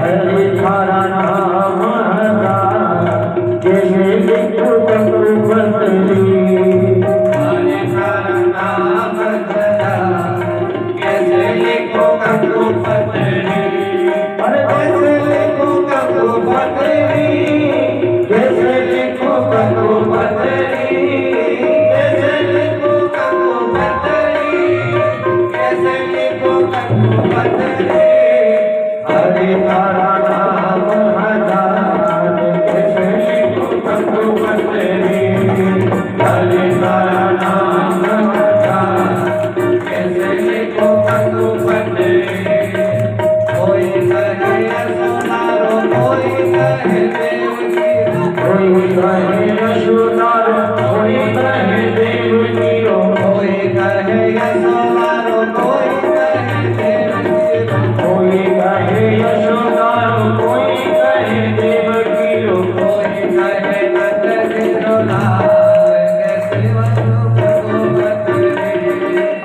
हरे थारा नाम हजार जैसे लिखो रघुपति। हरे थारा नाम हजार कैसे लिखो रघुपति। अरे कैसे लिखो रघुपति, कैसे लिखो रघुपति, कैसे लिखो रघुपति। कैसे लिखो रघुपति। हरे तारा नाम हजार कैसे लिखो रघुपति। हरे तारा नाम हजार कैसे लिखो रघुपति। कोई कहे यशोदारो कोई कहे देवकी। कोई कहे यशोदारो कोई कहे देवकी। कोई कहे यशोदारो कोई कहे देवकी। कोई कहे यशोदारो कोई कहे देवकी। कोई कहे नंद सिरोलाल कैसे बनो रघुपति।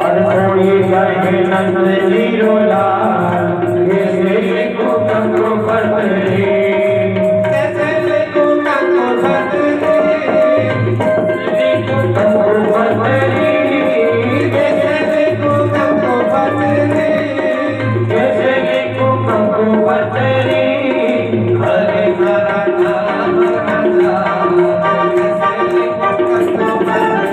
और कोई कहे नंद लीरोलाल कैसे लिखो रघुपति। कैसे लिखो रघुपति। लिखो रघुपति, कैसे लिखो रघुपति। कैसे लिखो रघुपति। हरे थारा नाम हजार कैसे लिखो रघुपति।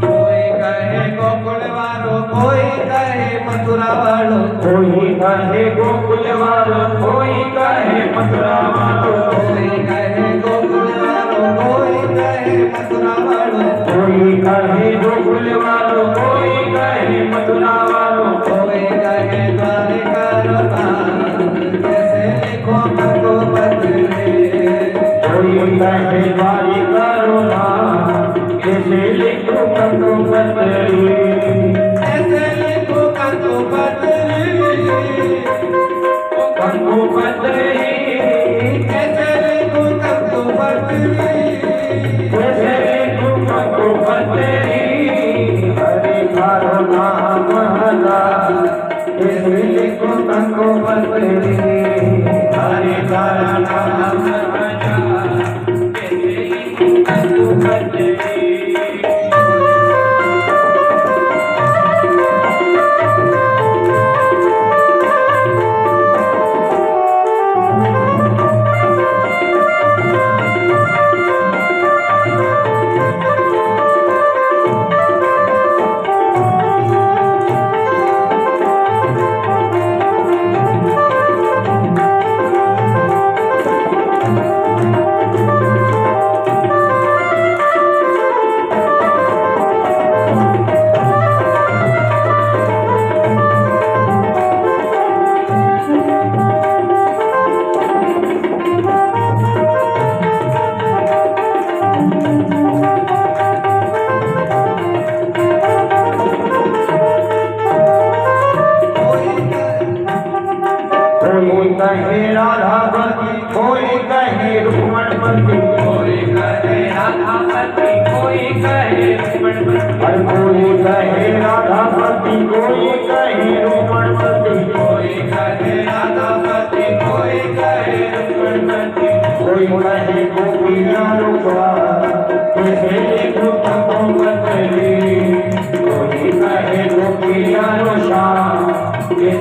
कोई कहे गोकुल वालो कोई कहे मथुरा वालो। कोई कहे गोकुल वालो कोई कहे मथुरा वालो। कोई कहे गोकुल वालो कोई कहे मथुरा वालो। कोई कहे गोकुल वालो कोई कहे मथुरा वालो। कोई कहे द्वारिका रघुनाथ कैसे लिखो रघुपति। कोई कहे द्वारिका रघुनाथ कैसे लिखो रघुपति। कैसे लिखो रघुपति। रघुपति, कैसे लिखो रघुपति। कैसे लिखो रघुपति। हरे तारा नाम हजार कैसे लिखो रघुपति। हरे तारा नाम हजार कैसे लिखो रघुपति। कहे राधापति, कोई कहे रुक्मणपति, कोई कहे राधापति, कोई कहे रुक्मणपति, हर कोई कहे राधापति, कोई कहे रुक्मणपति, कोई कहे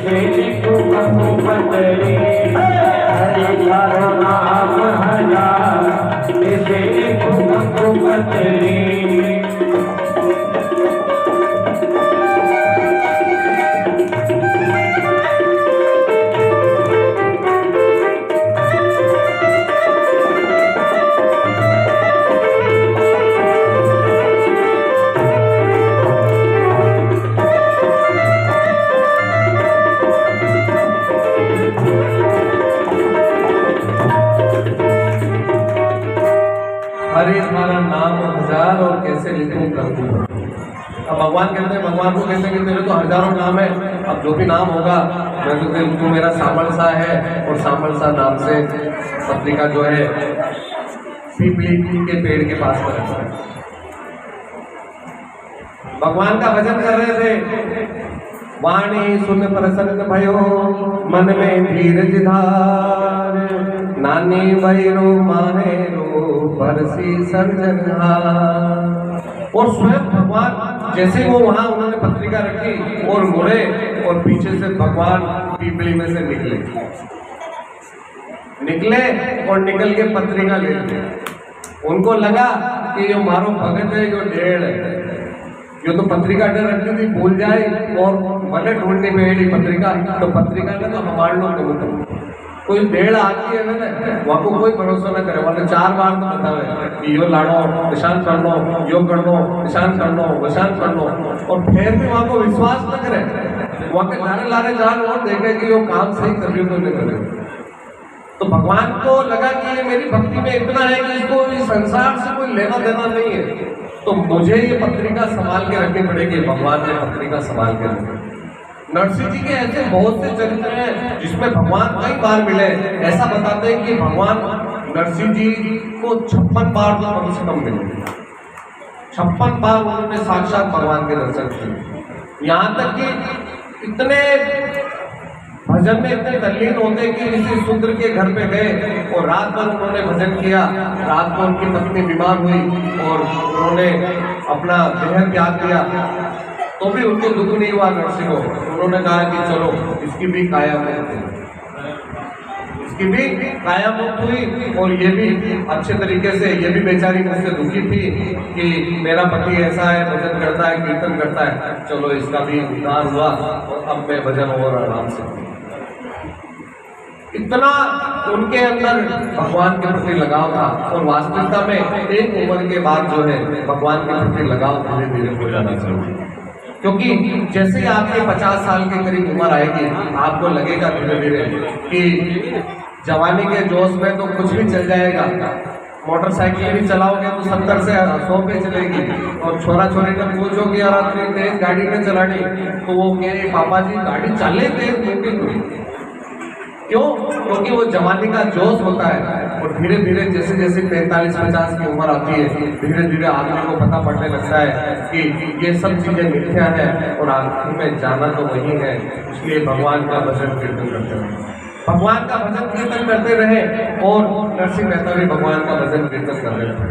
ऐसे लिखूं गंगू पतरी हरि थारो नाम हजार ऐसे लिखूं गंगू पतरी हरे तुम्हारा नाम हजार और कैसे लिखूं गंगू। अब भगवान कहते हैं, भगवान को कहते हैं कि तेरे तो हजारों नाम है, अब जो भी नाम होगा मैं तो तू मेरा सामल सा है, और सामल सा नाम से पत्रिका जो है पीपली के पेड़ के पास पर रहता है। भगवान का भजन कर रहे थे, वाणी सुन प्रसन्न भयो मन में धीरज धार नानी भैरो माहेरो बरसी सर्जनहार। और स्वयं भगवान जैसे वो वहां उन्होंने पत्रिका रखी और मुड़े और पीछे से भगवान पीपली में से निकले और निकल के पत्रिका ले लिए। उनको लगा कि जो मारो भगत है जो ढेड़ है, जो तो पत्रिका डर रखती थी भूल जाए और भले ढूंढने में एडी पत्रिका, तो पत्रिका ने तो हमारे लोग को कोई डेढ़ आती है ना वहाँ को कोई भरोसा न करे, वरना 4 बार तो बतावे कि यो लाड़ो निशान कर लो, यो कर लो निशान कर लो, निशान कर लो, और फिर भी वहाँ को विश्वास न करे। वहाँ के लारे लारे जान और देखे कि यो काम सही कर रही तो नहीं करे। तो भगवान को लगा कि ये मेरी भक्ति में इतना है कि इसको इस संसार से कोई लेना देना नहीं है, तो मुझे ये पत्रिका संभाल के रखनी पड़ेगी। भगवान ने पत्रिका संभाल के रखी। नरसिंह जी के ऐसे बहुत से चरित्र हैं जिसमें भगवान कई बार मिले। ऐसा बताते हैं कि भगवान नरसिंह जी को 56 बार तो कम से कम मिले, 56 बार उन्होंने साक्षात भगवान के दर्शन किए। यहाँ तक कि इतने भजन में इतने तल्लीन होते कि किसी शूद्र के घर पे गए और रात भर उन्होंने भजन किया। रात को उनकी पत्नी बीमार हुई और उन्होंने अपना देह त्याग दिया, तो भी उनको दुख नहीं हुआ नरसिंह को। उन्होंने कहा कि चलो इसकी भी काया मुक्त हुई, इसकी भी काया मुक्त हुई, और ये भी अच्छे तरीके से, ये भी बेचारी मुझसे दुखी थी कि मेरा पति ऐसा है, भजन करता है, कीर्तन करता है, चलो इसका भी उद्धार हुआ और अब मैं भजन और आराम से। इतना उनके अंदर भगवान के प्रति लगाव था। और वास्तविकता में एक उम्र के बाद जो है भगवान के प्रति लगाव धीरे धीरे हो जाना चाहिए, क्योंकि जैसे ही आपके 50 साल के करीब उम्र आएगी आपको लगेगा धीरे धीरे कि जवानी के जोश में तो कुछ भी चल जाएगा। मोटरसाइकिल भी चलाओगे तो 70 से 100 पे चलेगी, और छोरा छोरी ने पूछोगे यार आपने तेज गाड़ी में चलानी, तो वो कहे पापा जी गाड़ी चले तेज क्योंकि क्यों? क्योंकि वो जवानी का जोश होता है। और धीरे धीरे जैसे जैसे 45-50 की उम्र आती है धीरे धीरे आदमी को पता पड़ने लगता है कि ये सब चीजें मिथ्या है और आखिर में जाना तो वही है। इसलिए भगवान का भजन कीर्तन करते रहे, भगवान का भजन कीर्तन करते रहे, और नरसिंह मेहता भी भगवान का भजन कीर्तन कर रहे थे।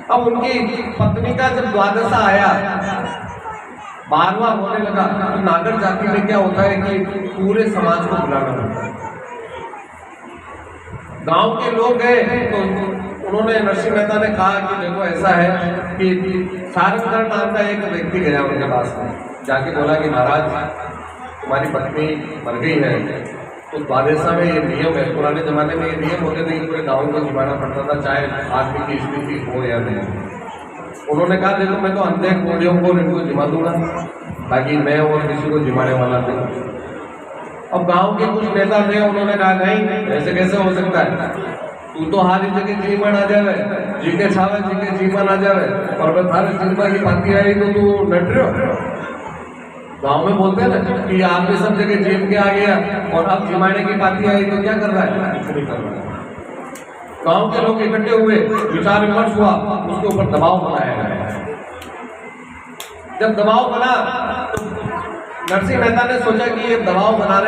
अब उनकी पत्नी का जब द्वादशा आया, 12वां होने लगा, तो नागर जाति में क्या होता है कि पूरे समाज को बुलाना पड़ता है। गांव के लोग गए तो उन्होंने नरसिंह मेहता ने कहा कि देखो ऐसा है कि सारंगधर नाम का एक व्यक्ति गया उनके पास में, जाके बोला कि महाराज तुम्हारी पत्नी मर गई है, तो द्वादशा में ये नियम है, पुराने जमाने में ये नियम होते थे कि पूरे गाँव को जिमाना पड़ता था, चाहे आदमी की स्थिति हो या नहीं। उन्होंने कहा देखो मैं तो अंधे कोड़ियों को इनको जिमा दूंगा, बाकी मैं और किसी को जिमाने वाला नहीं। अब गांव के कुछ नेता थे, उन्होंने कहा नहीं ऐसे कैसे हो सकता है, तू तो हारी जगह जीवन आ जावे, जी के छावे जी के जीवन आ जावे, और मैं थारे जिंदगी की पाती आई तो तू नट रहे हो। गांव में बोलते हैं ना कि आपने सब जगह जीव के आ गया और अब जिमाने की पाती आई तो क्या कर रहा है, कुछ नहीं कर रहा है। गांव के लोग इकट्ठे हुए, विचार विमर्श हुआ, उसके ऊपर दबाव बनाया गया। जब दबाव बना तो नरसिंह मेहता ने सोचा कि ये दबाव बना रहे